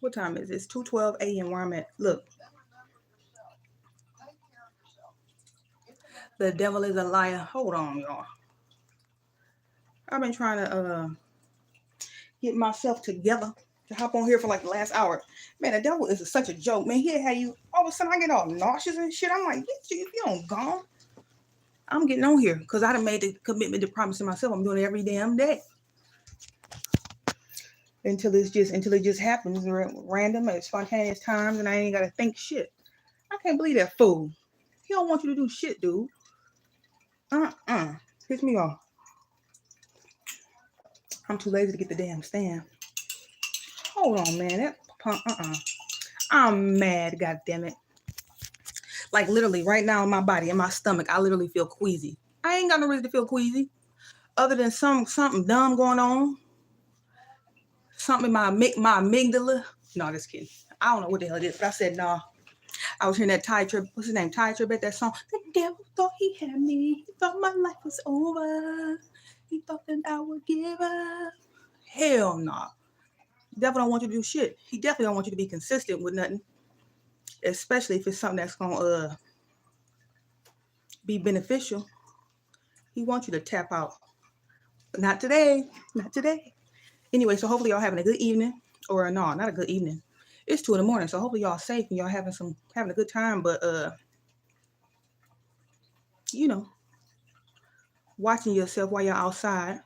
What time is it? It's 2:12 a.m. where I'm at. Look. The devil is a liar. Hold on, y'all. I've been trying to get myself together to hop on here for like the last hour. Man, the devil is such a joke. Man, he'll have you, all of a sudden I get all nauseous and shit. I'm like, if you don't gone, I'm getting on here because I done made the commitment to promising myself I'm doing it every damn day. Until it just happens random at spontaneous times and I ain't gotta think shit. I can't believe that fool. He don't want you to do shit, dude. Piss me off. I'm too lazy to get the damn stand. Hold on, man. That punk, I'm mad, god damn it. Like literally right now in my body, in my stomach, I literally feel queasy. I ain't got no reason to feel queasy. Other than something dumb going on. Something in my amygdala. No, just kidding. I don't know what the hell it is, but I said no. I was hearing that Ty Tribbett, what's his name? Ty Tribbett, that song. The devil thought he had me. He thought my life was over. He thought that I would give up. Hell no. The devil don't want you to do shit. He definitely don't want you to be consistent with nothing. Especially if it's something that's gonna be beneficial. He wants you to tap out. But not today. Not today. Anyway, so hopefully y'all having a good evening. Or no, not a good evening. It's 2 a.m, so hopefully y'all safe and y'all having a good time. But you know, watching yourself while you're outside.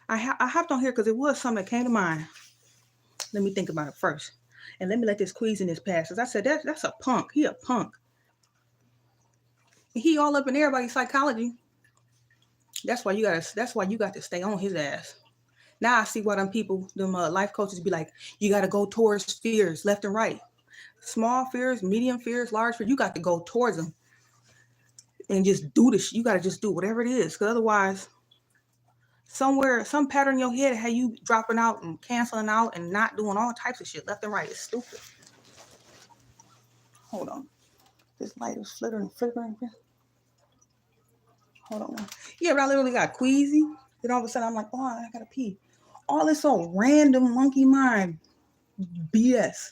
I hopped on here because it was something that came to mind. Let me think about it first, and let me let this queasiness pass. As I said, that's a punk. He a punk. He all up in everybody's psychology. That's why you got to stay on his ass. Now I see why them people, them life coaches be like, you got to go towards fears left and right. Small fears, medium fears, large fears. You got to go towards them and just do this. You got to just do whatever it is. Because otherwise, some pattern in your head had you dropping out and canceling out and not doing all types of shit left and right. It's stupid. Hold on. This light is flickering. Hold on. Yeah, but I literally got queasy. Then all of a sudden I'm like, oh, I gotta pee. All this so random monkey mind BS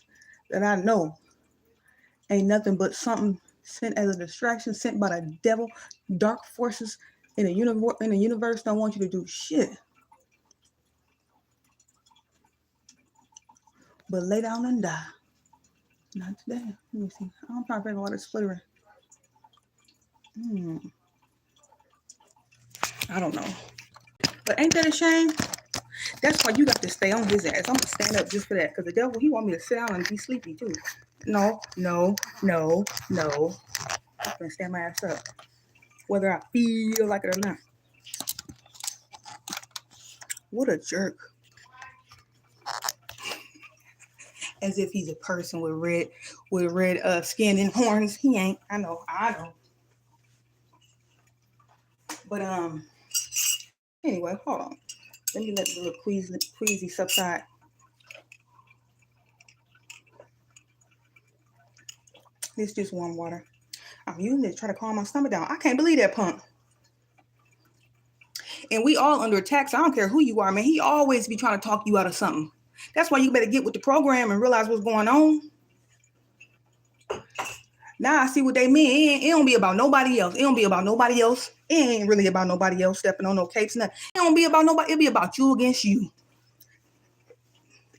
that I know ain't nothing but something sent as a distraction, sent by the devil. Dark forces in the universe don't want you to do shit. But lay down and die. Not today. Let me see. I'm trying to figure out why it's flittering. I don't know. But ain't that a shame? That's why you got to stay on his ass. I'm going to stand up just for that. Because the devil, he want me to sit down and be sleepy too. No. I'm going to stand my ass up. Whether I feel like it or not. What a jerk. As if he's a person with red skin and horns. He ain't. I know. But anyway, hold on. Let me let the little queasy subside. This is just warm water. I'm using it to try to calm my stomach down. I can't believe that punk. And we all under attack, so I don't care who you are, man. He always be trying to talk you out of something. That's why you better get with the program and realize what's going on. Now I see what they mean. It don't be about nobody else. It ain't really about nobody else stepping on no capes. Nothing. It don't be about nobody. It be about you against you.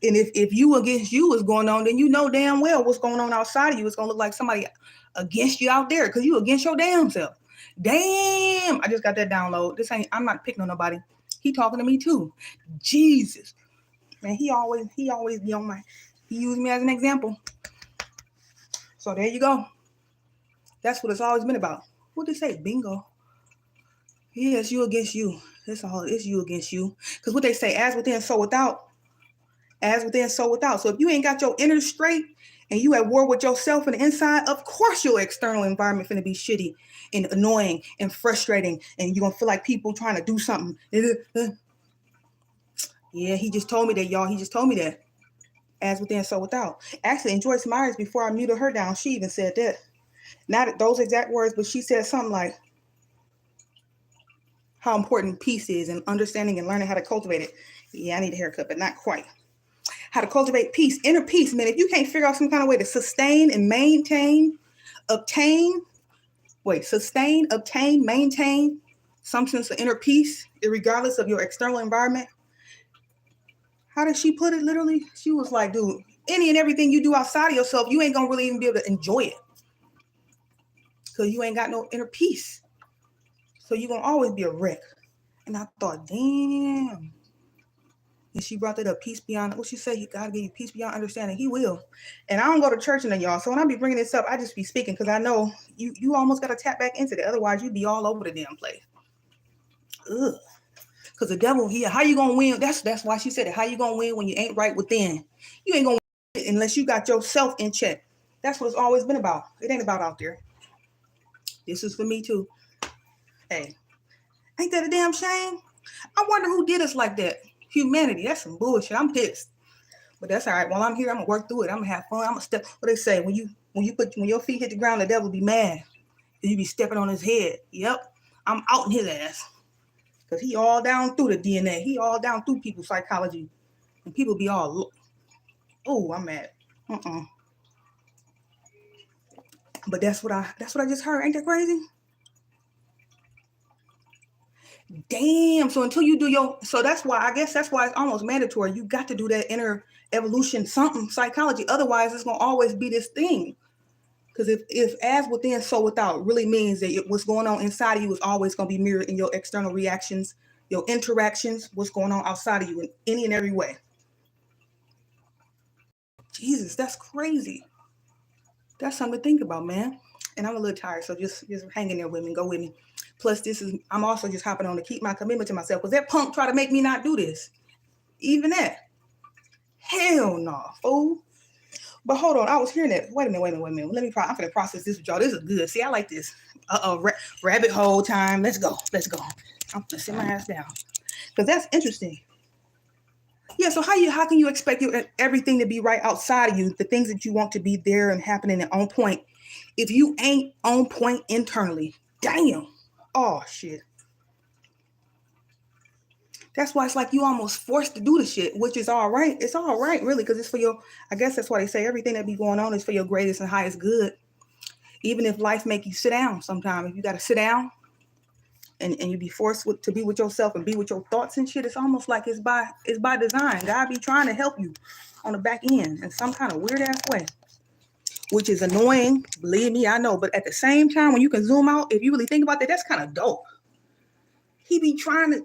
And if you against you is going on, then you know damn well what's going on outside of you. It's going to look like somebody against you out there because you against your damn self. Damn. I just got that download. I'm not picking on nobody. He talking to me too. Jesus. Man, he always be on he used me as an example. So there you go. That's what it's always been about. What did they say? Bingo. Yeah, it's you against you. That's all. It's you against you. Because what they say, as within, so without. As within, so without. So if you ain't got your inner straight and you at war with yourself and the inside, of course your external environment finna be shitty and annoying and frustrating, and you're gonna feel like people trying to do something. Yeah, he just told me that, y'all. He just told me that. As within, so without. Actually, in Joyce Myers, before I muted her down, she even said that. Not those exact words, but she said something like how important peace is and understanding and learning how to cultivate it. Yeah, I need a haircut, but not quite. how to cultivate peace, inner peace. Man, if you can't figure out some kind of way to sustain, maintain some sense of inner peace, regardless of your external environment. How did she put it? Literally, she was like, dude, any and everything you do outside of yourself, you ain't gonna really even be able to enjoy it because you ain't got no inner peace. So you're gonna always be a wreck. And I thought, damn. And she brought that up, peace beyond, what she said, you gotta give you peace beyond understanding. He will. And I don't go to church in y'all. So when I be bringing this up, I just be speaking because I know you almost got to tap back into that. Otherwise, you'd be all over the damn place. Ugh. Because the devil here, how you gonna win? That's why she said it. How you gonna win when you ain't right within? You ain't gonna win unless you got yourself in check. That's what it's always been about. It ain't about out there. This is for me too. Hey, ain't that a damn shame? I wonder who did us like that. Humanity, that's some bullshit. I'm pissed. But that's all right. While I'm here, I'm gonna work through it. I'm gonna have fun. I'm gonna step. What they say, when your feet hit the ground, the devil be mad. You be stepping on his head. Yep. I'm out in his ass. Because he all down through the DNA. He all down through people's psychology. And people be all, oh, I'm mad. But that's what I just heard. Ain't that crazy? Damn. So until you do so that's why it's almost mandatory. You got to do that inner evolution, something psychology. Otherwise, it's going to always be this thing. Because if as within, so without really means that what's going on inside of you is always going to be mirrored in your external reactions, your interactions, what's going on outside of you in any and every way. Jesus, that's crazy. That's something to think about, man. And I'm a little tired, so just hang in there with me. Go with me. Plus, I'm also just hopping on to keep my commitment to myself. Because that punk tried to make me not do this. Even that. Hell no, fool. But hold on, I was hearing that. Wait a minute. I'm going to process this with y'all. This is good. See, I like this. Rabbit hole time. Let's go. I'm going to sit my ass down. Because that's interesting. Yeah, so how can you expect everything to be right outside of you, the things that you want to be there and happening and on point, if you ain't on point internally? Damn. Oh, shit. That's why it's like you almost forced to do the shit, which is all right. It's all right, really, because it's for I guess that's why they say everything that be going on is for your greatest and highest good. Even if life make you sit down sometime, if you got to sit down and you be forced to be with yourself and be with your thoughts and shit, it's almost like it's by design. God be trying to help you on the back end in some kind of weird ass way, which is annoying. Believe me, I know. But at the same time, when you can zoom out, if you really think about that, that's kind of dope. He be trying to...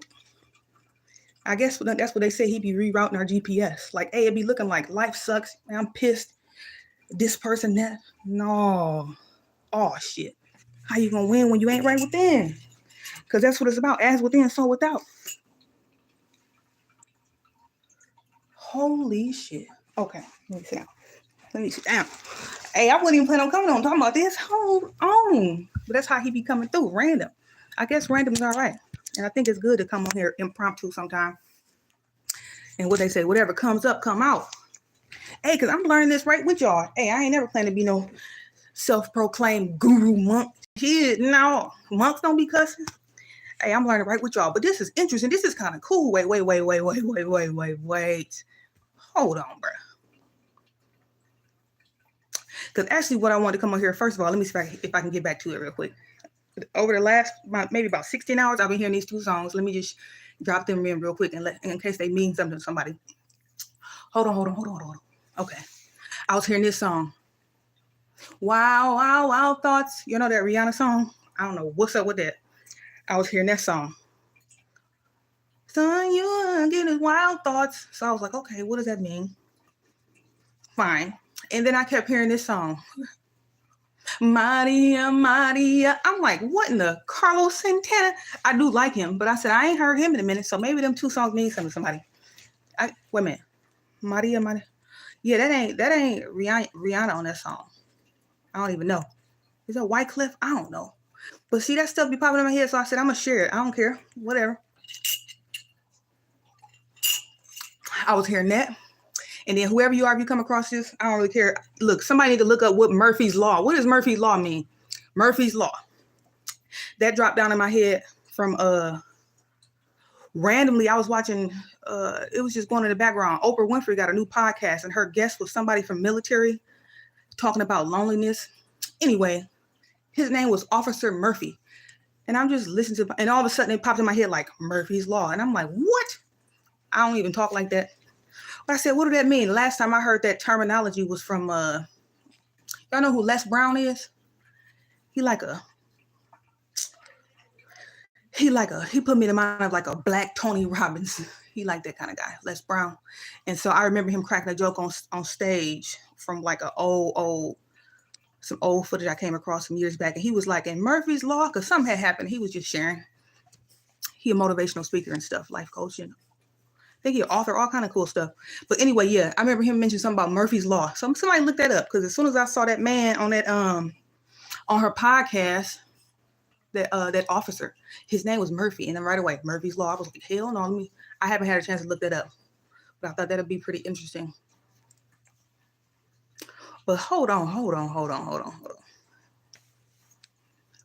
I guess that's what they say. He be rerouting our GPS. Like, hey, it be looking like life sucks. Man, I'm pissed. This person, that. No. Oh, shit. How you going to win when you ain't right within? Because that's what it's about. As within, so without. Holy shit. Okay. Let me sit down. Hey, I wasn't even planning on coming on talking about this. Hold on. But that's how he be coming through. Random. I guess random is all right. And I think it's good to come on here impromptu sometime. And what they say, whatever comes up, come out. Hey, because I'm learning this right with y'all. Hey, I ain't never planned to be no self-proclaimed guru monk. Shit, no. Monks don't be cussing. Hey, I'm learning right with y'all. But this is interesting. This is kind of cool. Wait. Hold on, bro. Because actually what I wanted to come on here, first of all, let me see if I can get back to it real quick. Over the last maybe about 16 hours, I've been hearing these two songs. Let me just drop them in real quick and in case they mean something to somebody. Hold on. Okay. I was hearing this song. Wow, thoughts. You know that Rihanna song? I don't know what's up with that. I was hearing that song. Son, you getting wild thoughts. So I was like, okay, what does that mean? Fine. And then I kept hearing this song. Maria. I'm like, what in the Carlos Santana? I do like him, but I said, I ain't heard him in a minute. So maybe them two songs mean something to somebody. Wait a minute. Maria. Yeah, that ain't Rihanna on that song. I don't even know. Is that Wycliffe? I don't know. But see, that stuff be popping in my head. So I said, I'm going to share it. I don't care. Whatever. I was hearing that. And then whoever you are, if you come across this, I don't really care. Look, somebody need to look up what Murphy's Law. What does Murphy's Law mean? Murphy's Law. That dropped down in my head from randomly. I was watching it was just going in the background. Oprah Winfrey got a new podcast, and her guest was somebody from military talking about loneliness. Anyway, his name was Officer Murphy. And I'm just listening to, and all of a sudden it popped in my head like Murphy's Law. And I'm like, what? I don't even talk like that. But I said, what did that mean? Last time I heard that terminology was from, y'all know who Les Brown is? He put me in the mind of like a black Tony Robbins. He like that kind of guy, Les Brown. And so I remember him cracking a joke on stage from like some old footage I came across some years back. And he was like, in Murphy's Law, because something had happened. He was just sharing. He a motivational speaker and stuff, life coaching. I think he an author, all kind of cool stuff. But anyway, yeah, I remember him mentioning something about Murphy's Law. So somebody looked that up, because as soon as I saw that man on that on her podcast, that officer, his name was Murphy, and then right away, Murphy's Law. I was like, hell no, I haven't had a chance to look that up, but I thought that'd be pretty interesting. But hold on.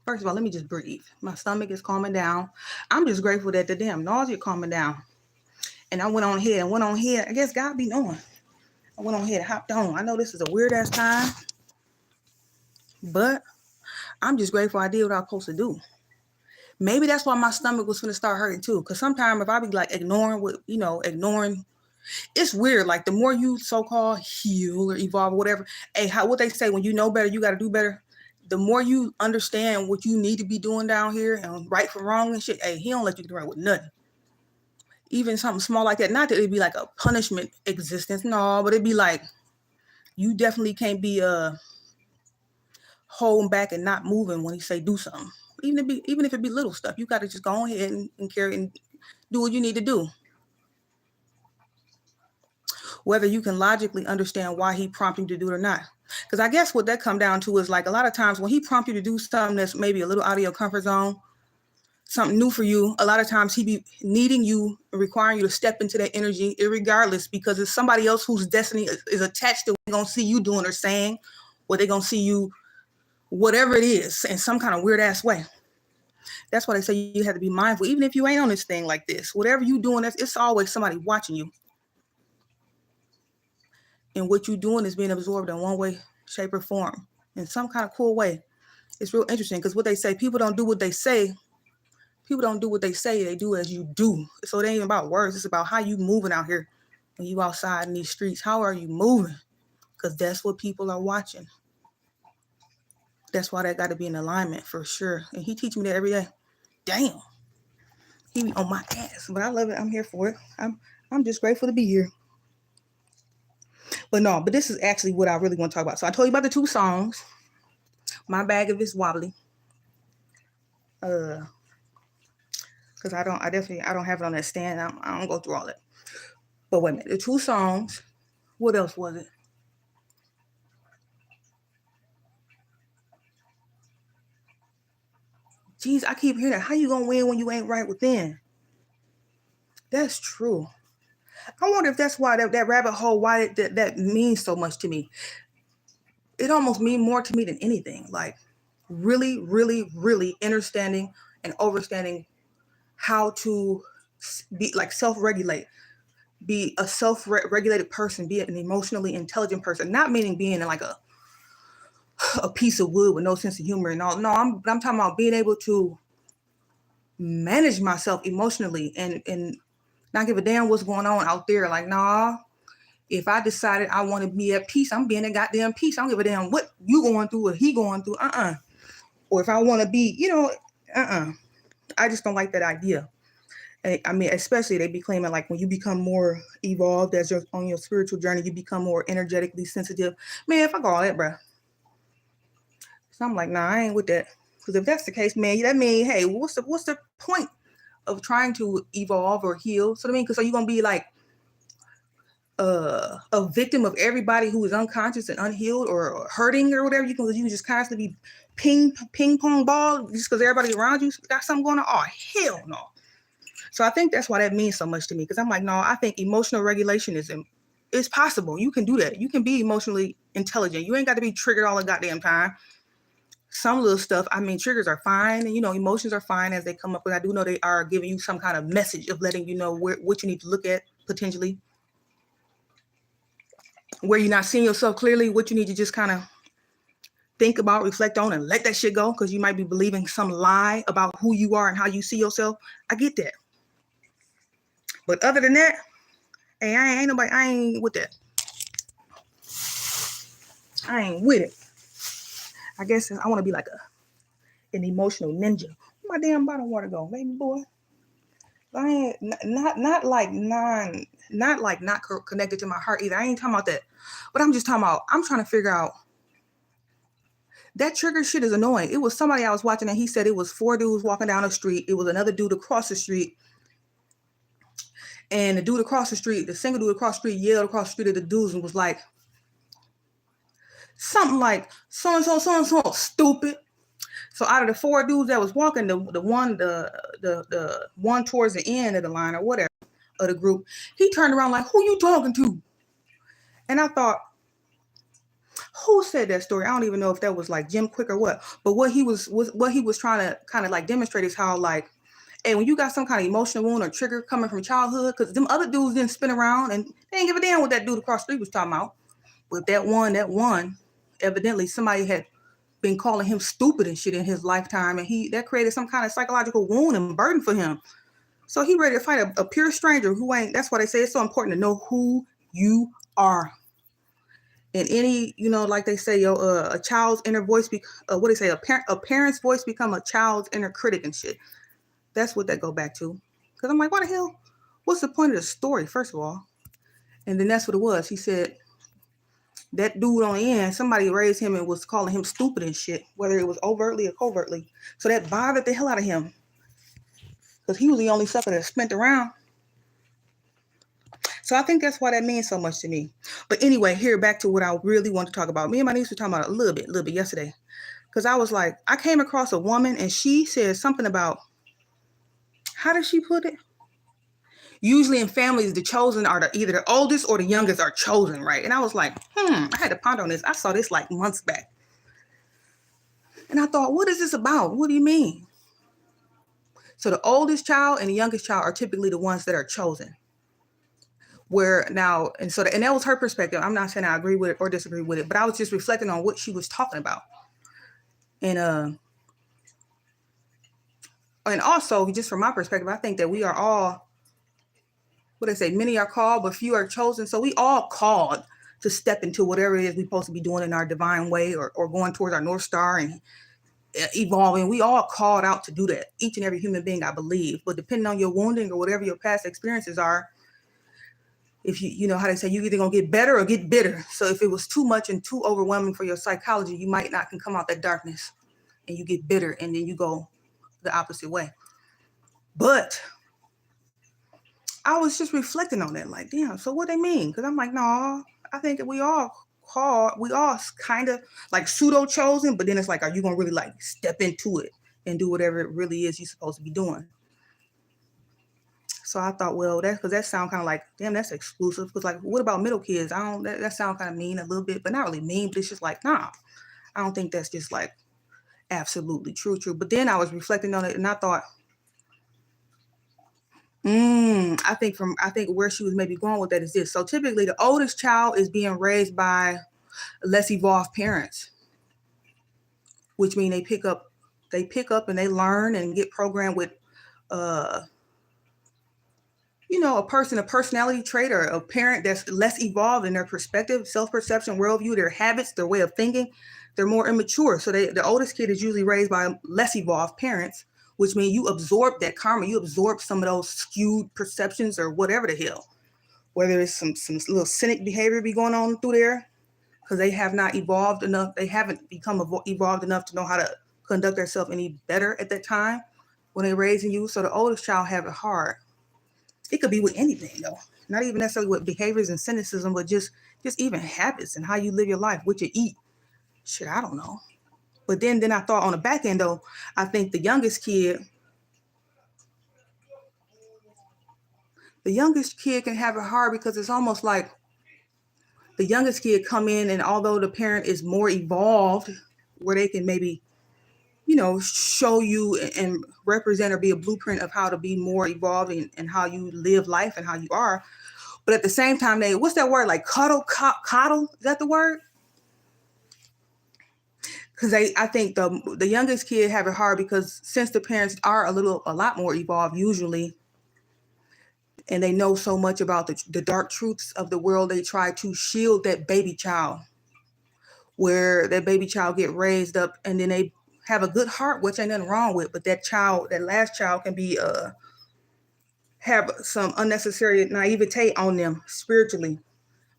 First of all, let me just breathe. My stomach is calming down. I'm just grateful that the damn nausea calming down. And I went on ahead. I guess God be knowing. I went on ahead and hopped on. I know this is a weird ass time, but I'm just grateful I did what I was supposed to do. Maybe that's why my stomach was going to start hurting too. Because sometimes if I be like ignoring, it's weird. Like the more you so-called heal or evolve or whatever, what they say, when you know better, you got to do better. The more you understand what you need to be doing down here and right from wrong and shit, he don't let you get right with nothing. Even something small like that. Not that it'd be like a punishment existence. No, but it'd be like, you definitely can't be holding back and not moving when he say do something. Even if it be little stuff, you got to just go ahead and carry and do what you need to do. Whether you can logically understand why he prompted you to do it or not. Because I guess what that come down to is like a lot of times when he prompts you to do something that's maybe a little out of your comfort zone, something new for you, a lot of times he be needing you, requiring you to step into that energy irregardless, because it's somebody else whose destiny is attached to what they're going to see you doing or saying, or they're going to see you, whatever it is, in some kind of weird ass way. That's why they say you have to be mindful, even if you ain't on this thing like this. Whatever you doing, it's always somebody watching you. And what you're doing is being absorbed in one way, shape, or form, in some kind of cool way. It's real interesting because what they say, people don't do what they say. People don't do what they say. They do as you do. So it ain't even about words. It's about how you moving out here when you outside in these streets. How are you moving? Because that's what people are watching. That's why that got to be in alignment for sure. And he teach me that every day. Damn. He be on my ass. But I love it. I'm here for it. I'm just grateful to be here. But this is actually what I really want to talk about. So I told you about the 2 songs. My bag of it's wobbly. Because I don't have it on that stand. I don't go through all that. But wait a minute. The 2 songs. What else was it? Jeez, I keep hearing that. How you gonna win when you ain't right within? That's true. I wonder if that's why that rabbit hole, why that means so much to me. It almost means more to me than anything. Like really, really, really understanding and overstanding how to be like self-regulate, be a self-regulated person, be an emotionally intelligent person. Not meaning being like a piece of wood with no sense of humor and all. No, I'm talking about being able to manage myself emotionally and not give a damn what's going on out there. Like, nah, if I decided I want to be at peace, I'm being at goddamn peace. I don't give a damn what you going through or he going through. Or if I want to be, I just don't like that idea. And I mean, especially they be claiming like when you become more evolved as you're on your spiritual journey, you become more energetically sensitive. Man, fuck all that, bro. So I'm like, nah, I ain't with that. Because if that's the case, man, that means, hey, what's the point of trying to evolve or heal? So I mean, because are you gonna be like a victim of everybody who is unconscious and unhealed or hurting or whatever? You just constantly ping pong ball just because everybody around you got something going on? Oh, hell no. So I think that's why that means so much to me, because I'm like, no, I think emotional regulation is possible. You can do that. You can be emotionally intelligent. You ain't got to be triggered all the goddamn time. some little stuff, I mean, triggers are fine, and emotions are fine as they come up, but I do know they are giving you some kind of message of letting you know what you need to look at potentially, where you're not seeing yourself clearly, what you need to just kind of think about, reflect on, and let that shit go, because you might be believing some lie about who you are and how you see yourself. I get that. But other than that, hey, I ain't with that. I ain't with it. I guess I want to be like an emotional ninja. Where my damn bottle of water go, baby boy? I ain't not connected to my heart either. I ain't talking about that. But I'm just talking about, I'm trying to figure out, that trigger shit is annoying. It was somebody I was watching and he said it was 4 dudes walking down the street. It was another dude across the street. And the dude across the street, the single dude across the street, yelled across the street at the dudes and was like, something like, so-and-so, stupid. So out of the 4 dudes that was walking, the one towards the end of the line or whatever of the group, he turned around like, who you talking to? And I thought, who said that story? I don't even know if that was like Jim Quick or what. But what he was trying to kind of like demonstrate is how, like, hey, when you got some kind of emotional wound or trigger coming from childhood, because them other dudes didn't spin around and they didn't give a damn what that dude across the street was talking about. But that one, evidently somebody had been calling him stupid and shit in his lifetime, and that created some kind of psychological wound and burden for him. So he ready to fight a pure stranger who ain't. That's why they say it's so important to know who you are. And any, like they say, a child's inner voice, what they say, a parent's voice become a child's inner critic and shit. That's what that go back to. Because I'm like, what the hell? What's the point of the story, first of all? And then that's what it was. He said that dude on the end, somebody raised him and was calling him stupid and shit, whether it was overtly or covertly. So that bothered the hell out of him. Because he was the only sucker that spent around. So I think that's why that means so much to me. But anyway, here back to what I really want to talk about. Me and my niece were talking about it a little bit yesterday. Because I was like, I came across a woman and she said something about, how did she put it? Usually in families, the chosen are either the oldest or the youngest are chosen, right? And I was like, I had to ponder on this. I saw this like months back. And I thought, what is this about? What do you mean? So the oldest child and the youngest child are typically the ones that are chosen. And that was her perspective. I'm not saying I agree with it or disagree with it, but I was just reflecting on what she was talking about. And also, just from my perspective, I think that we are all, what they say, many are called, but few are chosen. So we all called to step into whatever it is we're supposed to be doing in our divine way, or going towards our North Star and evolving. We all called out to do that. Each and every human being, I believe. But depending on your wounding or whatever your past experiences are, if you know how they say, you either gonna get better or get bitter. So if it was too much and too overwhelming for your psychology, you might not can come out that darkness and you get bitter and then you go the opposite way. But I was just reflecting on that, like, damn, so what they mean? Because I'm like, no, I think that we all kind of like pseudo chosen, but then it's like, are you gonna really like step into it and do whatever it really is you're supposed to be doing? So I thought, well, because that sound kind of like, damn, that's exclusive. Because like, what about middle kids? That sound kind of mean a little bit, but not really mean. But it's just like, nah, I don't think that's just like absolutely true. But then I was reflecting on it, and I thought, I think where she was maybe going with that is this. So typically, the oldest child is being raised by less evolved parents, which mean they pick up and they learn and get programmed with, a personality trait or a parent that's less evolved in their perspective, self-perception, worldview, their habits, their way of thinking. They're more immature. So the oldest kid is usually raised by less evolved parents, which means you absorb that karma. You absorb some of those skewed perceptions or whatever the hell, whether it's some little cynic behavior be going on through there because they have not evolved enough. They haven't become evolved enough to know how to conduct themselves any better at that time when they're raising you. So the oldest child have it hard. It could be with anything, though. Not even necessarily with behaviors and cynicism, but just even habits and how you live your life, what you eat. Shit, I don't know. But then I thought on the back end, though, I think the youngest kid can have it hard because it's almost like the youngest kid come in, and although the parent is more evolved, where they can maybe show you and represent or be a blueprint of how to be more evolved and how you live life and how you are. But at the same time, what's that word? Like coddle? Is that the word? Because I think the youngest kid have it hard because since the parents are a lot more evolved usually, and they know so much about the dark truths of the world, they try to shield that baby child, where that baby child get raised up and then they have a good heart, which ain't nothing wrong with, but that last child can be have some unnecessary naivete on them spiritually,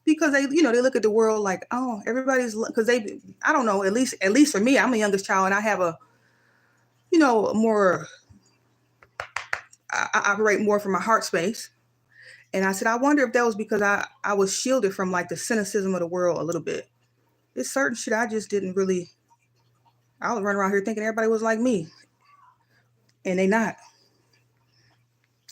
because they look at the world like, oh, everybody's, because I don't know, at least for me, I'm the youngest child and I have a more, I operate more from my heart space. And I said, I wonder if that was because I was shielded from like the cynicism of the world a little bit. It's certain shit I just didn't really, I was running around here thinking everybody was like me, and they not.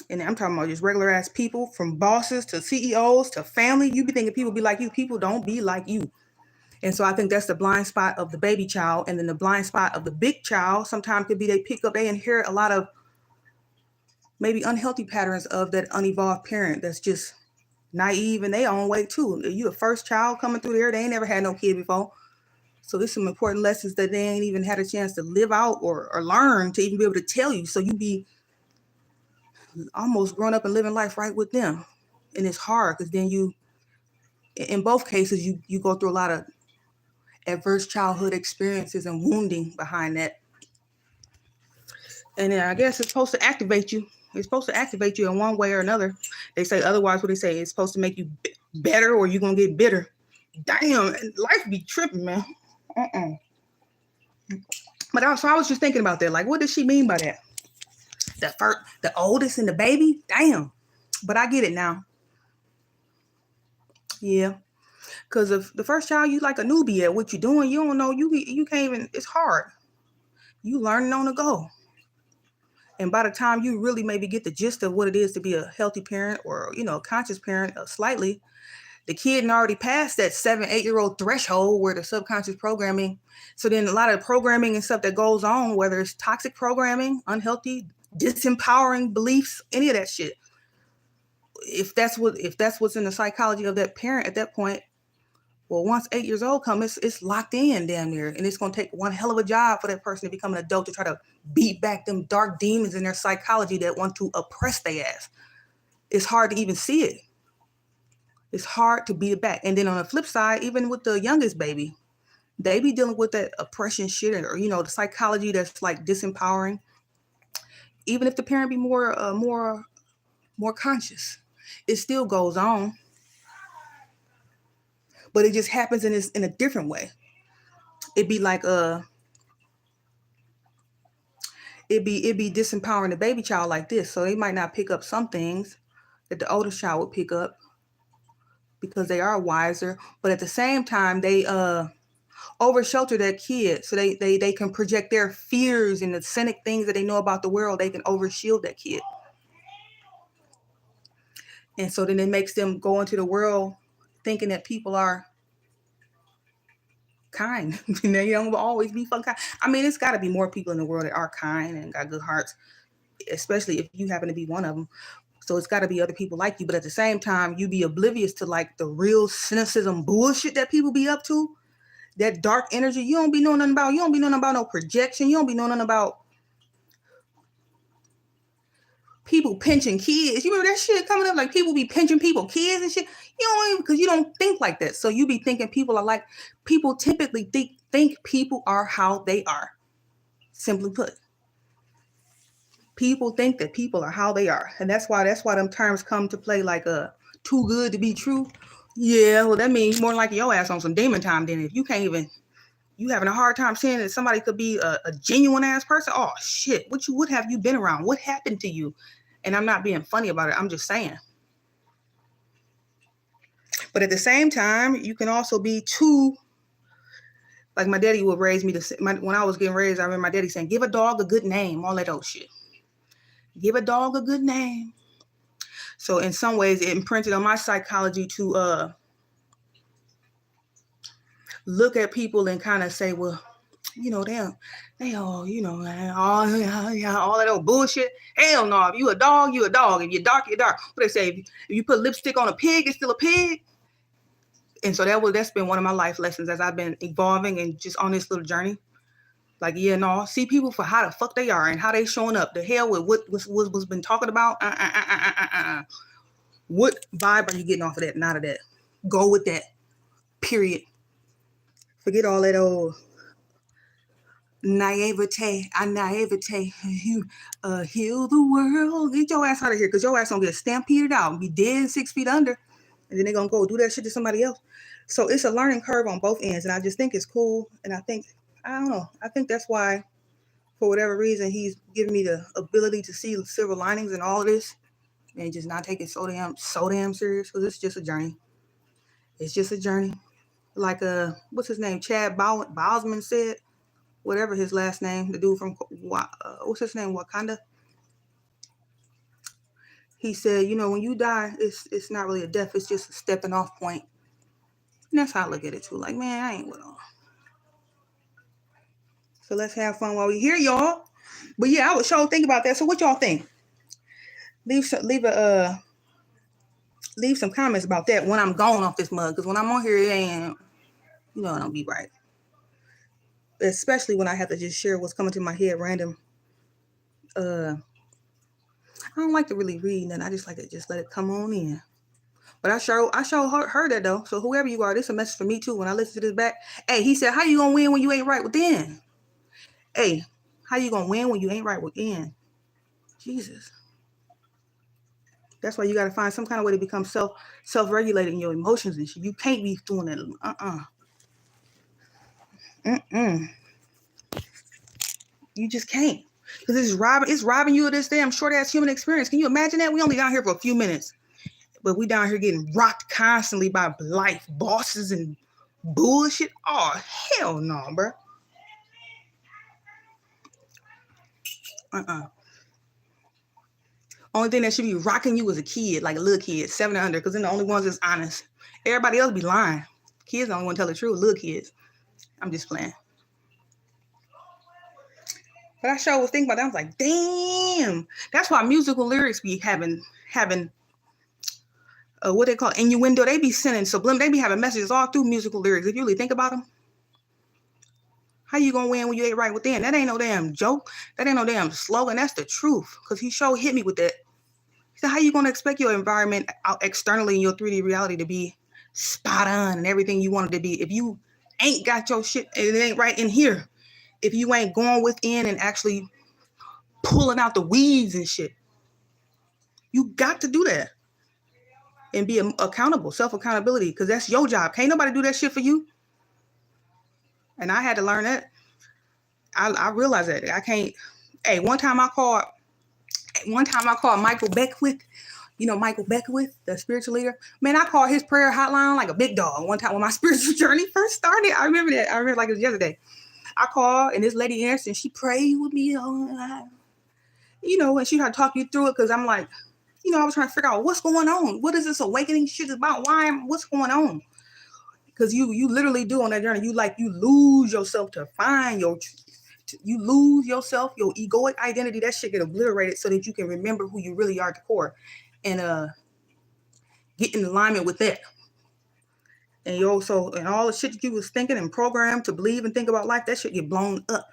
And I'm talking about just regular ass people, from bosses to CEOs to family. You be thinking people be like you. People don't be like you. And so I think that's the blind spot of the baby child. And then the blind spot of the big child sometimes could be they inherit a lot of maybe unhealthy patterns of that unevolved parent that's just naive in their own way too. You a first child coming through there, they ain't never had no kid before. So there's some important lessons that they ain't even had a chance to live out or learn to even be able to tell you. So you be almost growing up and living life right with them. And it's hard because then in both cases, you go through a lot of adverse childhood experiences and wounding behind that. And then I guess it's supposed to activate you. It's supposed to activate you in one way or another. They say otherwise, what they say, it's supposed to make you better or you're going to get bitter. Damn, life be tripping, man. But I was just thinking about that. Like, what does she mean by that? The oldest and the baby? Damn. But I get it now. Yeah. Because if the first child, you like a newbie at what you're doing, you don't know, you can't even, it's hard. You learning on the go. And by the time you really maybe get the gist of what it is to be a healthy parent or, a conscious parent slightly, the kid already passed that 7-8-year-old threshold where the subconscious programming. So then a lot of the programming and stuff that goes on, whether it's toxic programming, unhealthy, disempowering beliefs, any of that shit. If that's what's in the psychology of that parent at that point, well, once 8 years old comes, it's locked in damn near. And it's going to take one hell of a job for that person to become an adult to try to beat back them dark demons in their psychology that want to oppress their ass. It's hard to even see it. It's hard to beat it back. And then on the flip side, even with the youngest baby, they be dealing with that oppression shit or, the psychology that's like disempowering. Even if the parent be more conscious, it still goes on. But it just happens in a different way. It'd be like it'd be disempowering the baby child like this. So they might not pick up some things that the oldest child would pick up because they are wiser. But at the same time, they over shelter that kid. So they can project their fears and the cynic things that they know about the world. They can over shield that kid. And so then it makes them go into the world thinking that people are kind. They don't always be fucking kind. I mean, it's got to be more people in the world that are kind and got good hearts, especially if you happen to be one of them. So it's got to be other people like you. But at the same time, you be oblivious to like the real cynicism bullshit that people be up to. That dark energy you don't be knowing nothing about. You don't be knowing about no projection. You don't be knowing nothing about people pinching kids. You remember that shit coming up? Like people be pinching people, kids and shit. You don't even, because you don't think like that. So you be thinking people typically think people are how they are. Simply put. People think that people are how they are. And that's why them terms come to play like too good to be true. Yeah, well that means more like your ass on some demon time then. If you can't even, you having a hard time saying that somebody could be a genuine ass person. Oh shit, what have you been around? What happened to you? And I'm not being funny about it. I'm just saying. But at the same time, you can also be too, like my daddy would raise me when I was getting raised, I remember my daddy saying, give a dog a good name, all that old shit. Give a dog a good name. So in some ways, it imprinted on my psychology to look at people and kind of say, well, you know, they all, you know, all that old bullshit. Hell no. If you a dog, you a dog. If you're dark, you're dark. What they say, if you put lipstick on a pig, it's still a pig. And so that's been one of my life lessons as I've been evolving and just on this little journey. Like, yeah, no, see people for how the fuck they are and how they showing up. The hell with what's been talking about. What vibe are you getting off of that? Not of that. Go with that. Period. Forget all that old naivete. Heal the world. Get your ass out of here, because your ass gonna get stampeded out and be dead 6 feet under. And then they're gonna go do that shit to somebody else. So it's a learning curve on both ends. And I just think it's cool. And I don't know. I think that's why, for whatever reason, he's giving me the ability to see silver linings in all of this and just not take it so damn serious, because it's just a journey. It's just a journey. Like, what's his name? Chad Boseman said, whatever his last name, the dude from, what's his name? Wakanda. He said, you know, when you die, it's not really a death. It's just a stepping off point. And that's how I look at it too. Like, man, I ain't with all. So let's have fun while we here, y'all. But yeah, I would sure think about that. So what y'all think? Leave some comments about that when I'm gone off this mug. Because when I'm on here, it ain't, you know, it don't be right. Especially when I have to just share what's coming to my head random. I don't like to really read, and I just like to just let it come on in. But I sure heard that though. So whoever you are, this is a message for me too. When I listen to this back, hey, he said, how you gonna win when you ain't right within? Hey, how you gonna win when you ain't right within? Jesus. That's why you gotta find some kind of way to become self-regulating your emotions and shit. You can't be doing that. You just can't. Because it's robbing you of this damn short ass human experience. Can you imagine that? We only down here for a few minutes. But we down here getting rocked constantly by life, bosses, and bullshit. Oh, hell no, bro. Only thing that should be rocking you is a kid, like a little kid, 7 and under, because they're the only ones that's honest. Everybody else be lying. Kids don't want to tell the truth. Little kids. I'm just playing. But I sure was thinking about that. I was like, damn. That's why musical lyrics be having what they call innuendo. They be sending subliminal. They be having messages all through musical lyrics. If you really think about them. How you gonna win when you ain't right within? That ain't no damn joke. That ain't no damn slogan. That's the truth. Because he sure hit me with that. He said, how you gonna expect your environment out externally in your 3D reality to be spot on and everything you want it to be if you ain't got your shit and it ain't right in here? If you ain't going within and actually pulling out the weeds and shit. You got to do that. And be accountable, self-accountability, because that's your job. Can't nobody do that shit for you. And I had to learn that. I realized that. I can't. Hey, one time I called Michael Beckwith. You know Michael Beckwith, the spiritual leader. Man, I called his prayer hotline like a big dog one time when my spiritual journey first started. I remember that. I remember like it was yesterday. I called and this lady answered and she prayed with me. You know, and she tried to talk you through it because I'm like, you know, I was trying to figure out what's going on. What is this awakening shit about? What's going on? Because you literally do on that journey. You lose yourself to find you lose yourself, your egoic identity. That shit get obliterated so that you can remember who you really are at the core and get in alignment with that. And you also, and all the shit that you was thinking and programmed to believe and think about life, that shit get blown up.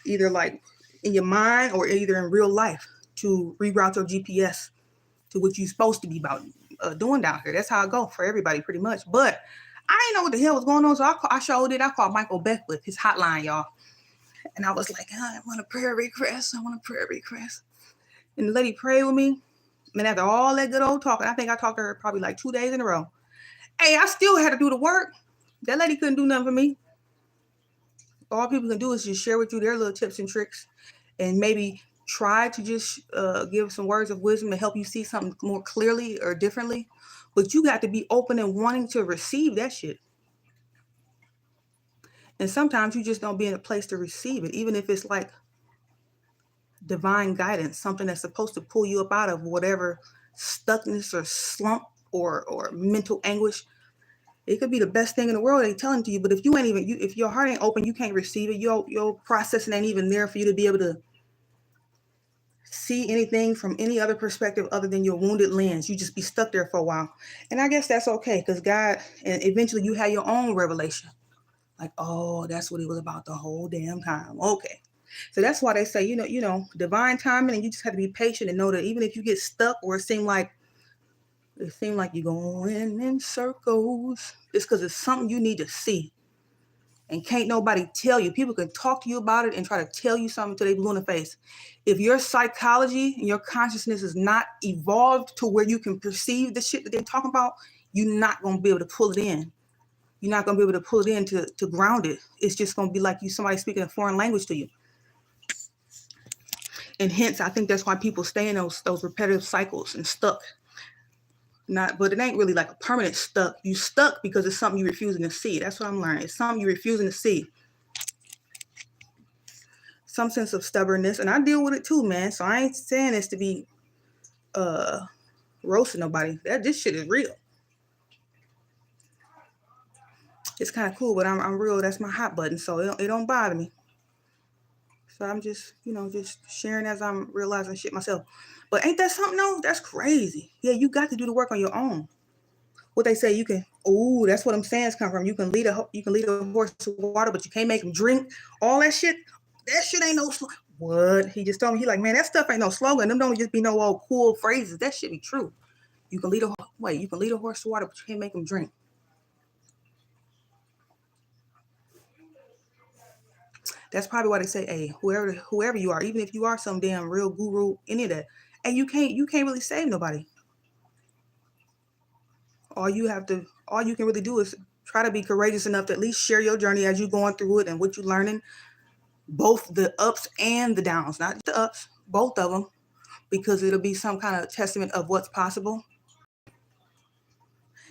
Either like in your mind or either in real life to reroute your GPS to what you're supposed to be about doing down here. That's how I go for everybody pretty much. But I didn't know what the hell was going on. So I showed it. I called Michael Beckwith, his hotline, y'all. And I was like, I want a prayer request. And the lady prayed with me. And after all that good old talking, I think I talked to her probably like 2 days in a row. Hey, I still had to do the work. That lady couldn't do nothing for me. All people can do is just share with you their little tips and tricks and maybe try to just give some words of wisdom to help you see something more clearly or differently. But you got to be open and wanting to receive that shit. And sometimes you just don't be in a place to receive it, even if it's like divine guidance, something that's supposed to pull you up out of whatever stuckness or slump or mental anguish. It could be the best thing in the world they telling to you, but if you ain't even, if your heart ain't open, you can't receive it. Your processing ain't even there for you to be able to see anything from any other perspective other than your wounded lens. You just be stuck there for a while. And I guess that's okay, because God, and eventually you have your own revelation. Like, oh, that's what it was about the whole damn time. Okay. So that's why they say, you know, divine timing, and you just have to be patient and know that even if you get stuck or it seems like you're going in circles, it's because it's something you need to see. And can't nobody tell you. People can talk to you about it and try to tell you something till they blue in the face. If your psychology and your consciousness is not evolved to where you can perceive the shit that they're talking about, you're not going to be able to pull it in. You're not going to be able to pull it in to ground it. It's just going to be like somebody speaking a foreign language to you. And hence, I think that's why people stay in those repetitive cycles and stuck. But it ain't really like a permanent stuck. You stuck because it's something you're refusing to see. That's what I'm learning. It's something you're refusing to see. Some sense of stubbornness. And I deal with it too, man. So I ain't saying this to be roasting nobody. This shit is real. It's kind of cool, but I'm real. That's my hot button. So it don't bother me. So I'm just, just sharing as I'm realizing shit myself. But ain't that something though? That's crazy. Yeah, you got to do the work on your own. What they say, you can, that's what them sayings come from. You can lead a horse to water, but you can't make him drink. All that shit ain't no slogan. What? He just told me, he like, man, that stuff ain't no slogan. Them don't just be no old cool phrases. That shit be true. You can lead a horse to water, but you can't make him drink. That's probably why they say, hey, whoever you are, even if you are some damn real guru, any of that, and you can't really save nobody. All you can really do is try to be courageous enough to at least share your journey as you're going through it and what you're learning, both the ups and the downs, not just the ups, both of them, because it'll be some kind of testament of what's possible.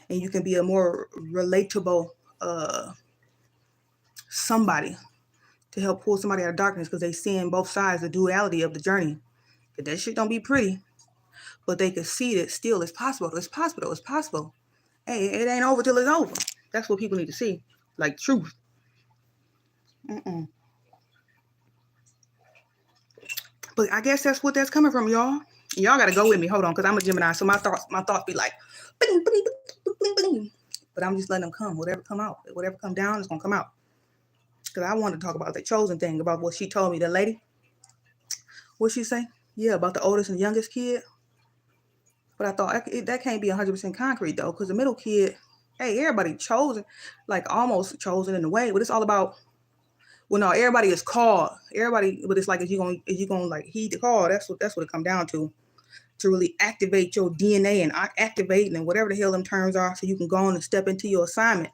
And you can be a more relatable somebody to help pull somebody out of darkness, because they seeing both sides, the duality of the journey. That shit don't be pretty, but they can see that still it's possible. It's possible. It's possible. Hey, it ain't over till it's over. That's what people need to see, like truth. But I guess that's what that's coming from, y'all. Y'all got to go with me. Hold on, because I'm a Gemini, so my thoughts be like, bing, bing, bing, bing, bing. But I'm just letting them come. Whatever come out, whatever come down is gonna come out. Because I wanted to talk about the chosen thing, about what she told me, the lady. What she say? Yeah, about the oldest and youngest kid. But I thought that can't be 100% concrete though, because the middle kid, hey, everybody chosen, like almost chosen in a way, but it's all about. Well, no, everybody is called. Everybody, but it's like if you gonna like heed the call. That's what it come down to really activate your DNA and activate and whatever the hell them terms are, so you can go on and step into your assignment,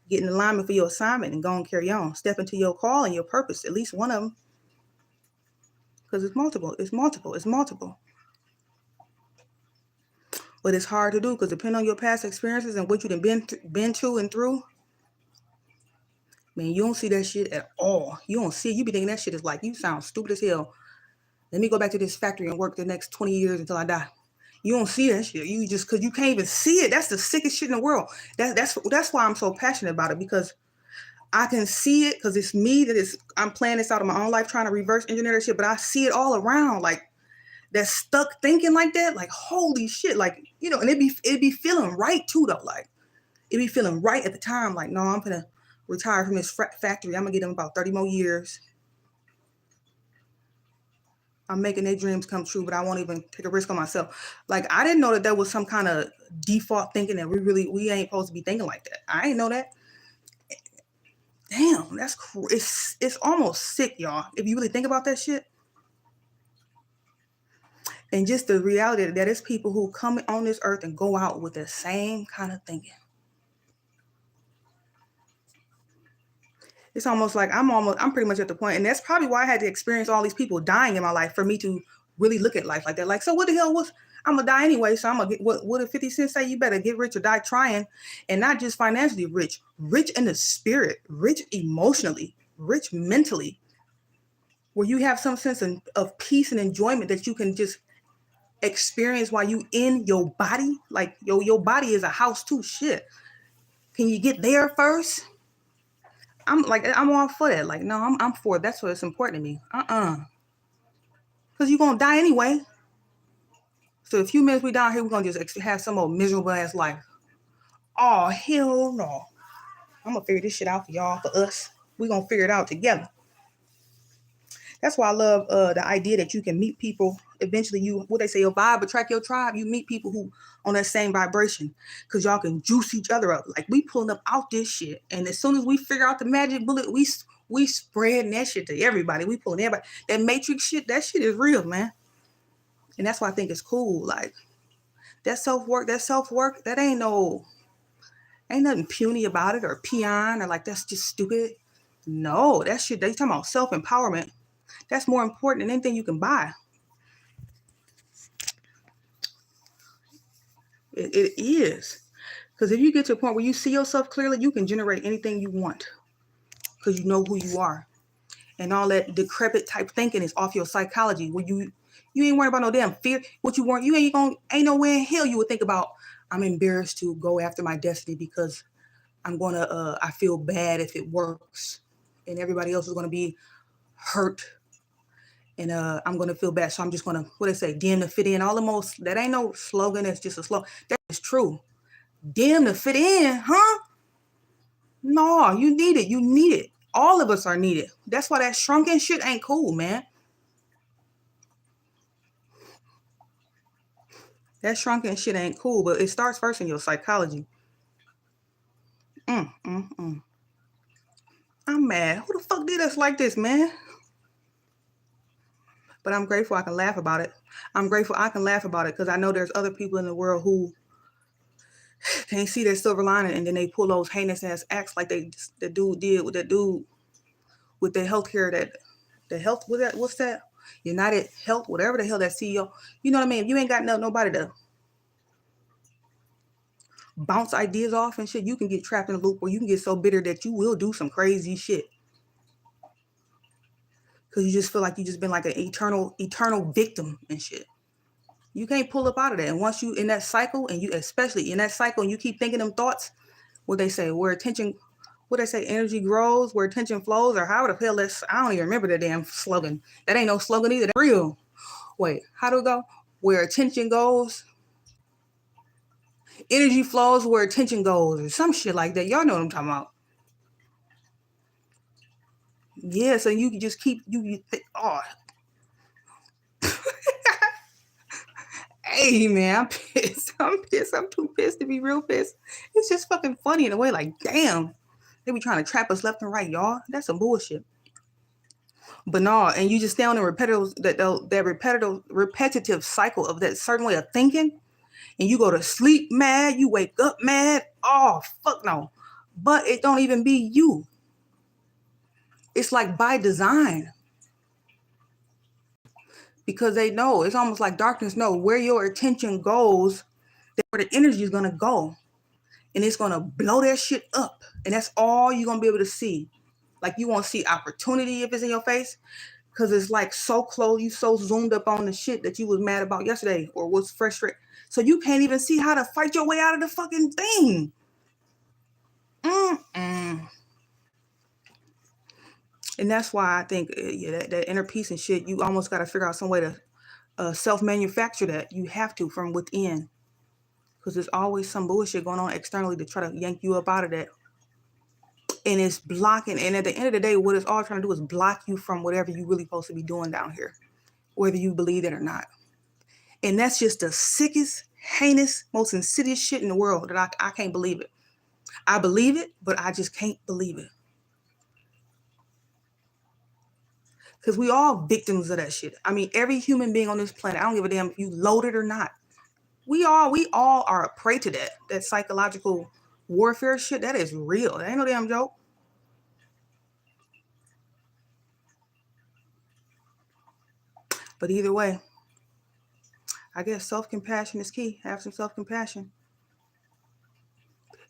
get in alignment for your assignment, and go and carry on. Step into your call and your purpose. At least one of them, because it's multiple. It's multiple. But it's hard to do because depending on your past experiences and what you've been to and through. Man, you don't see that shit at all. You don't see it. You be thinking that shit is like, you sound stupid as hell. Let me go back to this factory and work the next 20 years until I die. You don't see that shit. You just, because you can't even see it. That's the sickest shit in the world. That's why I'm so passionate about it, because I can see it, because it's me I'm playing this out of my own life, trying to reverse engineer that shit, but I see it all around. Like, that stuck thinking like that, like, holy shit. Like, and it'd be feeling right too, though. Like, it'd be feeling right at the time. Like, no, I'm going to retire from this factory. I'm gonna get them about 30 more years. I'm making their dreams come true, but I won't even take a risk on myself. Like, I didn't know that was some kind of default thinking that we ain't supposed to be thinking like that. I ain't know that. Damn, that's cool. It's almost sick, y'all, if you really think about that shit. And just the reality that it's people who come on this earth and go out with the same kind of thinking. It's almost like I'm pretty much at the point, and that's probably why I had to experience all these people dying in my life for me to really look at life like that. Like, so what the hell I'm gonna die anyway, so I'm gonna get, what did 50 Cent say? You better get rich or die trying. And not just financially rich in the spirit, rich emotionally, rich mentally, where you have some sense of peace and enjoyment that you can just experience while you in your body. Like, your body is a house too. Shit. Can you get there first? I'm all for that. Like, no, I'm for it. That's what's important to me. Because you're going to die anyway. So a few minutes we down here, we're going to just have some old miserable ass life. Oh, hell no. I'm going to figure this shit out for y'all, for us. We're going to figure it out together. That's why I love the idea that you can meet people. Eventually, what they say, your vibe attract your tribe. You meet people who on that same vibration because y'all can juice each other up. Like, we pulling up out this shit. And as soon as we figure out the magic bullet, we spreading that shit to everybody. We pulling everybody. That matrix shit, that shit is real, man. And that's why I think it's cool. Like, that self-work, that ain't nothing puny about it or peon or like, that's just stupid. No, that shit, they talking about self-empowerment. That's more important than anything you can buy. It is. Because if you get to a point where you see yourself clearly, you can generate anything you want. Because you know who you are. And all that decrepit type thinking is off your psychology. Where you ain't worried about no damn fear. What you want, ain't nowhere in hell you would think about, I'm embarrassed to go after my destiny because I feel bad if it works. And everybody else is going to be hurt. And I'm going to feel bad. So I'm just going to, what they say, dim to fit in. That ain't no slogan. That's just a slogan. That is true. Dim to fit in, huh? No, you need it. You need it. All of us are needed. That's why that shrunken shit ain't cool, man. That shrunken shit ain't cool, but it starts first in your psychology. I'm mad. Who the fuck did us like this, man? But I'm grateful I can laugh about it. I'm grateful I can laugh about it because I know there's other people in the world who can't see their silver lining, and then they pull those heinous ass acts like the dude did with that dude with the healthcare, what's that? United Health, whatever the hell that CEO. You know what I mean? If you ain't got nobody to bounce ideas off and shit, you can get trapped in a loop where you can get so bitter that you will do some crazy shit. Because you just feel like you just been like an eternal victim and shit. You can't pull up out of that. And once you in that cycle, and you especially in that cycle, and you keep thinking them thoughts, what they say, energy grows, where attention flows, or how the hell I don't even remember the damn slogan. That ain't no slogan either. That's real. Wait, how do it go? Where attention goes, energy flows where attention goes, or some shit like that. Y'all know what I'm talking about. Yeah, so you can just keep, Hey, man, I'm pissed. I'm too pissed to be real pissed. It's just fucking funny in a way. Like, damn, they be trying to trap us left and right, y'all. That's some bullshit. But no, and you just stay on the repetitive cycle of that certain way of thinking, and you go to sleep mad, you wake up mad. Oh, fuck no. But it don't even be you. It's like by design. Because they know, it's almost like darkness know where your attention goes, that's where the energy is going to go. And it's going to blow that shit up. And that's all you're going to be able to see. Like, you won't see opportunity if it's in your face. Because it's like so close, you so zoomed up on the shit that you was mad about yesterday or was frustrated. So you can't even see how to fight your way out of the fucking thing. And that's why I think that inner peace and shit, you almost got to figure out some way to self-manufacture that. You have to from within. Because there's always some bullshit going on externally to try to yank you up out of that. And it's blocking. And at the end of the day, what it's all trying to do is block you from whatever you really supposed to be doing down here, whether you believe it or not. And that's just the sickest, heinous, most insidious shit in the world that I can't believe it. I believe it, but I just can't believe it. Because we all victims of that shit. I mean, every human being on this planet, I don't give a damn if you loaded or not. We all are a prey to that psychological warfare shit. That is real. That ain't no damn joke. But either way, I guess self-compassion is key. Have some self-compassion.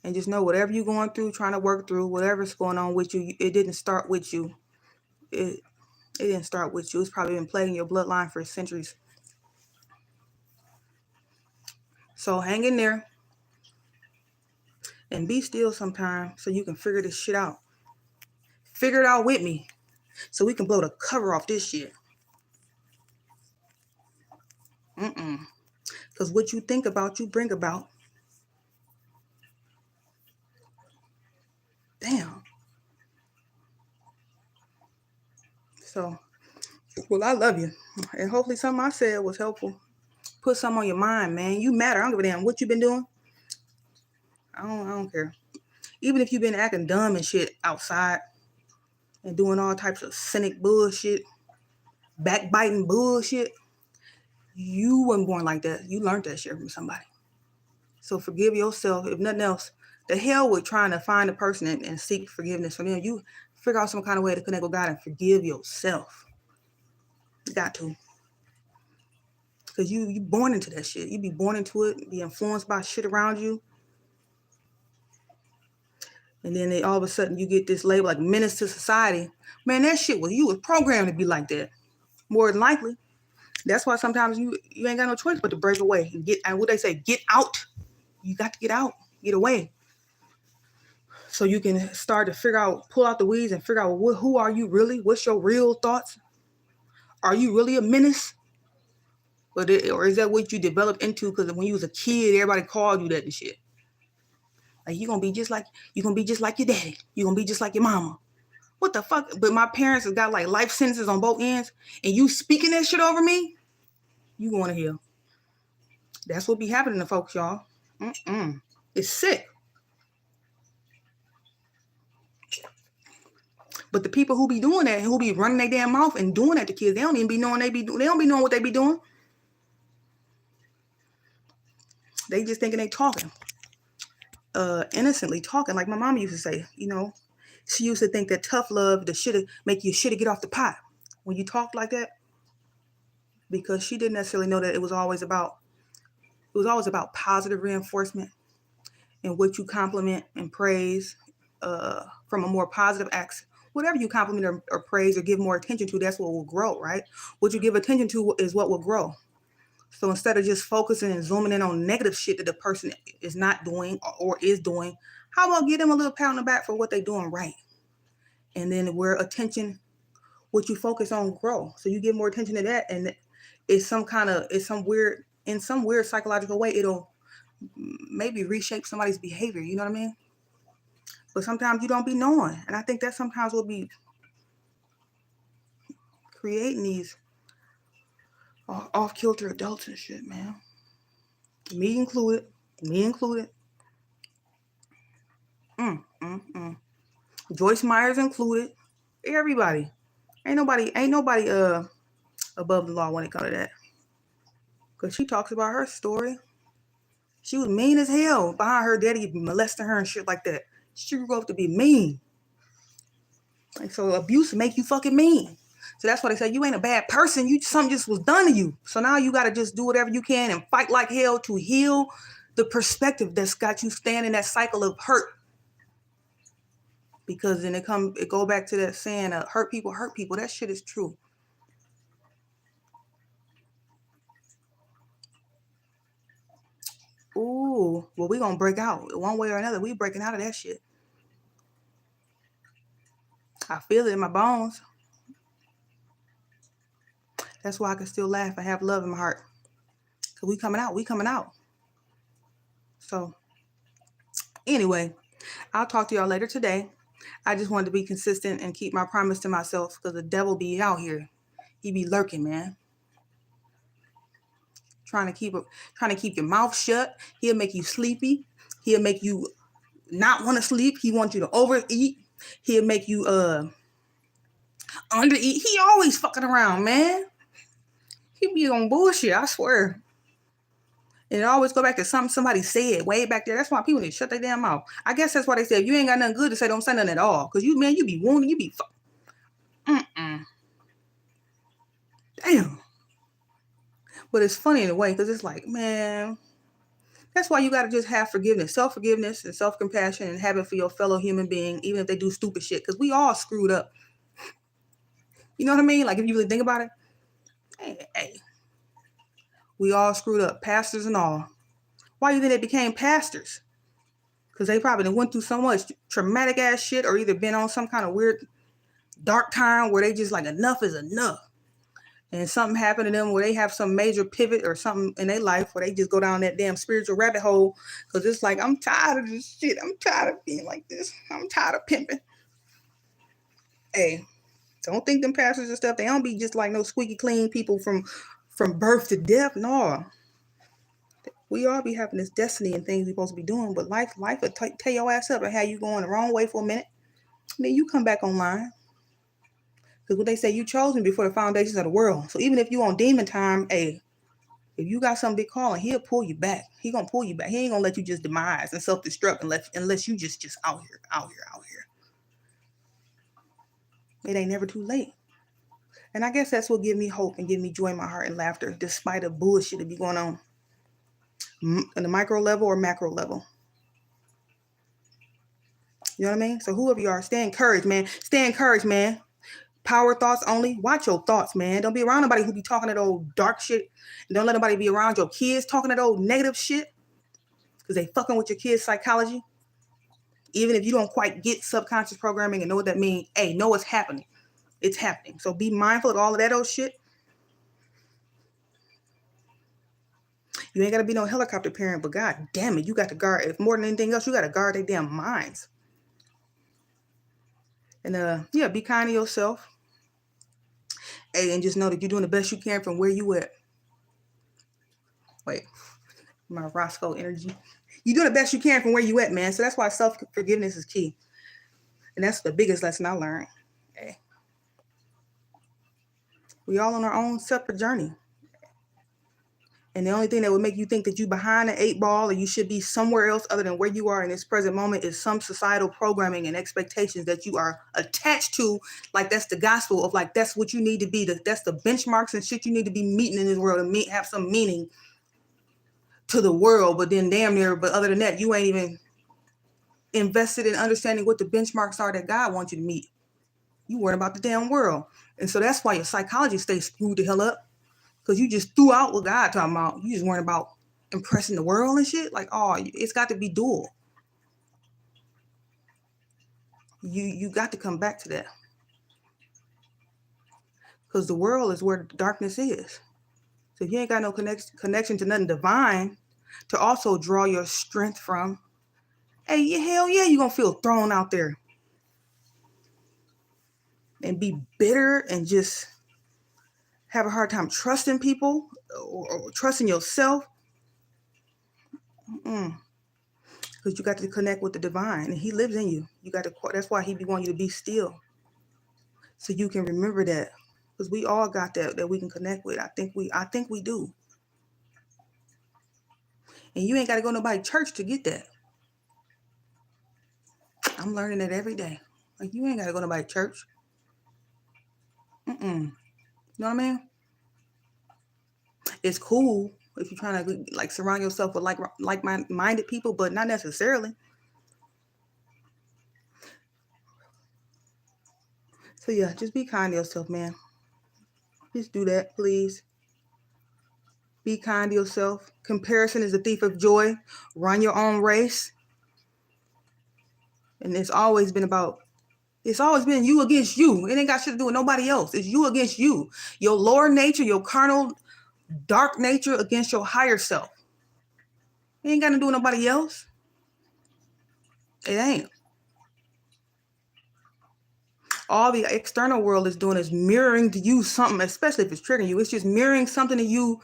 And just know whatever you're going through, trying to work through, whatever's going on with you, it didn't start with you. It didn't start with you. It's probably been plaguing your bloodline for centuries. So hang in there. and be still sometimes so you can figure this shit out. Figure it out with me so we can blow the cover off this shit. Because what you think about, you bring about. Damn. So, well, I love you. And hopefully something I said was helpful. Put something on your mind, man. You matter. I don't give a damn what you've been doing. I don't care. Even if you've been acting dumb and shit outside and doing all types of cynic bullshit, backbiting bullshit, you weren't born like that. You learned that shit from somebody. So forgive yourself. If nothing else, the hell with trying to find a person and seek forgiveness from them. You figure out some kind of way to connect with God and forgive yourself. You got to. Because you born into that shit. You be born into it, be influenced by shit around you. And then all of a sudden you get this label like menace to society. Man, that shit you was programmed to be like that. More than likely. That's why sometimes you ain't got no choice but to break away and and what they say, get out. You got to get out, get away. So you can start to figure out, pull out the weeds and figure out who are you really? What's your real thoughts? Are you really a menace? Or is that what you developed into? Because when you was a kid, everybody called you that and shit. Like you're gonna be just like your daddy. You're gonna be just like your mama. What the fuck? But my parents have got like life sentences on both ends, and you speaking that shit over me, you going to hell. That's what be happening to folks, y'all. It's sick. But the people who be doing that, who be running their damn mouth and doing that to kids, they don't even be knowing they don't be knowing what they be doing. They just thinking they talking. Innocently talking, like my mama used to say, she used to think that tough love, make you get off the pot when you talk like that, because she didn't necessarily know that it was always about positive reinforcement and what you compliment and praise from a more positive act. Whatever you compliment or praise or give more attention to, that's what will grow, right? What you give attention to is what will grow. So instead of just focusing and zooming in on negative shit that the person is not doing or is doing, how about give them a little pat on the back for what they're doing right? And then what you focus on grow. So you give more attention to that, and in some weird psychological way, it'll maybe reshape somebody's behavior. You know what I mean? But sometimes you don't be knowing. And I think that sometimes we'll be creating these off-kilter adults and shit, man. Me included. Joyce Myers included. Everybody. Ain't nobody above the law when it comes to that. Because she talks about her story. She was mean as hell behind her daddy molesting her and shit like that. She grew up to be mean. Like, so abuse make you fucking mean. So that's why they say you ain't a bad person. Something just was done to you. So now you got to just do whatever you can and fight like hell to heal the perspective that's got you staying in that cycle of hurt. Because then it go back to that saying, hurt people. That shit is true. Ooh, well, we gonna break out one way or another. We breaking out of that shit. I feel it in my bones. That's why I can still laugh and have love in my heart. Cause we coming out. So anyway, I'll talk to y'all later today. I just wanted to be consistent and keep my promise to myself, because the devil be out here. He be lurking, man. Trying to keep your mouth shut. He'll make you sleepy. He'll make you not want to sleep. He wants you to overeat. He'll make you undereat. He always fucking around, man. He be on bullshit, I swear. And it always go back to something somebody said way back there. That's why people need to shut their damn mouth. I guess that's why they say if you ain't got nothing good to say, don't say nothing at all. Because you be wounded. You be damn. But it's funny in a way, because it's like, man, that's why you got to just have forgiveness, self-forgiveness and self-compassion, and have it for your fellow human being, even if they do stupid shit. Because we all screwed up. You know what I mean? Like, if you really think about it, hey, we all screwed up, pastors and all. Why do you think they became pastors? Because they probably went through so much traumatic ass shit, or either been on some kind of weird dark time where they just like, enough is enough. And something happened to them where they have some major pivot or something in their life where they just go down that damn spiritual rabbit hole. Because it's like, I'm tired of this shit. I'm tired of being like this. I'm tired of pimping. Hey, don't think them pastors and stuff, they don't be just like no squeaky clean people from birth to death. No. We all be having this destiny and things we're supposed to be doing, but life will tear your ass up and have you going the wrong way for a minute. And then you come back online. Because what they say, you chosen before the foundations of the world. So even if you on demon time, hey, if you got some big calling, he'll pull you back. He gonna pull you back. He ain't gonna let you just demise and self-destruct unless you just out here. It ain't never too late. And I guess that's what give me hope and give me joy in my heart and laughter, despite the bullshit that be going on. In the micro level or macro level. You know what I mean? So whoever you are, stay encouraged, man. Stay encouraged, man. Power thoughts only. Watch your thoughts, man. Don't be around nobody who be talking that old dark shit. And don't let nobody be around your kids talking that old negative shit. Because they fucking with your kids' psychology. Even if you don't quite get subconscious programming and know what that means, hey, know what's happening. It's happening. So be mindful of all of that old shit. You ain't got to be no helicopter parent, but god damn it, you got to guard. If more than anything else, you got to guard their damn minds. And yeah, be kind to yourself. Hey, and just know that you're doing the best you can from where you at. Wait, my Roscoe energy. You doing the best you can from where you at, man. So that's why self-forgiveness is key. And that's the biggest lesson I learned. Hey. We all on our own separate journey. And the only thing that would make you think that you behind an 8 ball or you should be somewhere else other than where you are in this present moment is some societal programming and expectations that you are attached to. Like that's the gospel of like, that's what you need to be. That's the benchmarks and shit you need to be meeting in this world and have some meaning to the world. But then damn near, but other than that, you ain't even invested in understanding what the benchmarks are that God wants you to meet. You worry about the damn world. And so that's why your psychology stays screwed the hell up. Because you just threw out what God talking about. You just worrying about impressing the world and shit. Like, oh, it's got to be dual. You got to come back to that. Because the world is where the darkness is. So if you ain't got no connection to nothing divine to also draw your strength from, hey, hell yeah, you're going to feel thrown out there. And be bitter and just have a hard time trusting people or trusting yourself. Because you got to connect with the divine and he lives in you. That's why he be wanting you to be still. So you can remember that. Because we all got that we can connect with. I think we do. And you ain't got to go to nobody's church to get that. I'm learning that every day. Like you ain't got to go to nobody's church. You know what I mean? It's cool if you're trying to like surround yourself with like-minded people, but not necessarily. So yeah, just be kind to yourself, man. Just do that, please. Be kind to yourself. Comparison is the thief of joy. Run your own race. And it's always been you against you. It ain't got shit to do with nobody else. It's you against you. Your lower nature, your carnal, dark nature against your higher self. It ain't got to do with nobody else. It ain't. All the external world is doing is mirroring to you something, especially if it's triggering you. It's just mirroring something to you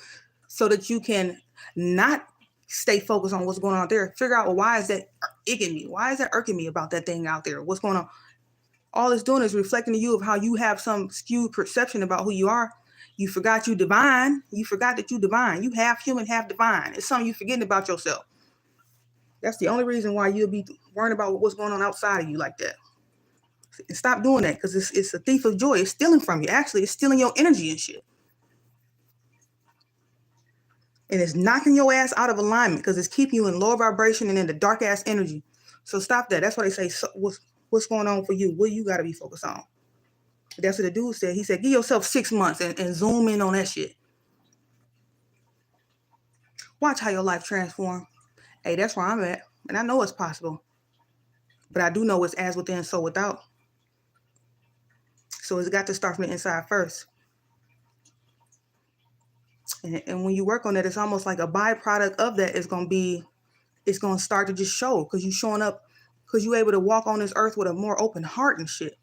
so that you can not stay focused on what's going on out there. Figure out, well, why is that icking me? Why is that irking me about that thing out there? What's going on? All it's doing is reflecting to you of how you have some skewed perception about who you are. You forgot you divine. You forgot that you divine. You half human, half divine. It's something you forgetting about yourself. That's the only reason why you'll be worrying about what's going on outside of you like that. And stop doing that because it's a thief of joy. It's stealing from you. Actually, it's stealing your energy and shit. And it's knocking your ass out of alignment because it's keeping you in lower vibration and in the dark ass energy. So stop that. That's why they say, so what's going on for you? What you got to be focused on? That's what the dude said. He said, give yourself 6 months and zoom in on that shit. Watch how your life transform. Hey, that's where I'm at. And I know it's possible. But I do know it's as within, so without. So it's got to start from the inside first. And when you work on that, it's almost like a byproduct of that is going to be, it's going to start to just show, because you're showing up, because you're able to walk on this earth with a more open heart and shit.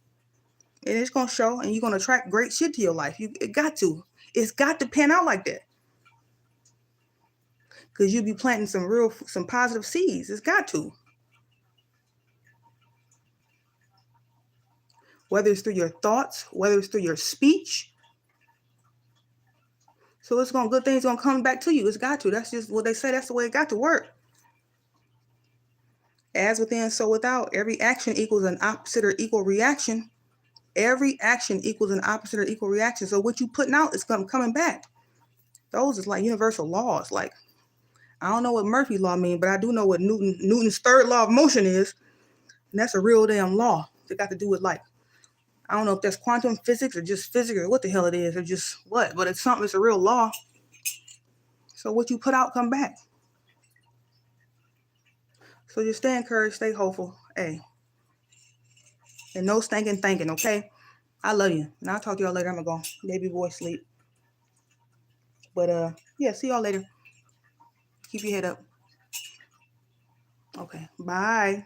And it's going to show, and you're going to attract great shit to your life. It got to. It's got to pan out like that. Because you'll be planting some positive seeds. It's got to. Whether it's through your thoughts, whether it's through your speech. So good things gonna come back to you. It's got to. That's just what they say. That's the way it got to work. As within, so without. Every action equals an opposite or equal reaction. Every action equals an opposite or equal reaction. So what you putting out is coming back. Those is like universal laws. Like, I don't know what Murphy's law means, but I do know what Newton's third law of motion is. And that's a real damn law. It got to do with, like, I don't know if that's quantum physics or just physics or what the hell it is or just what, but it's something, it's a real law. So what you put out come back. So just stay encouraged, stay hopeful. Hey. And no stinking thinking, okay? I love you. And I'll talk to y'all later. I'm going to go. Baby boy sleep. But yeah, see y'all later. Keep your head up. Okay. Bye.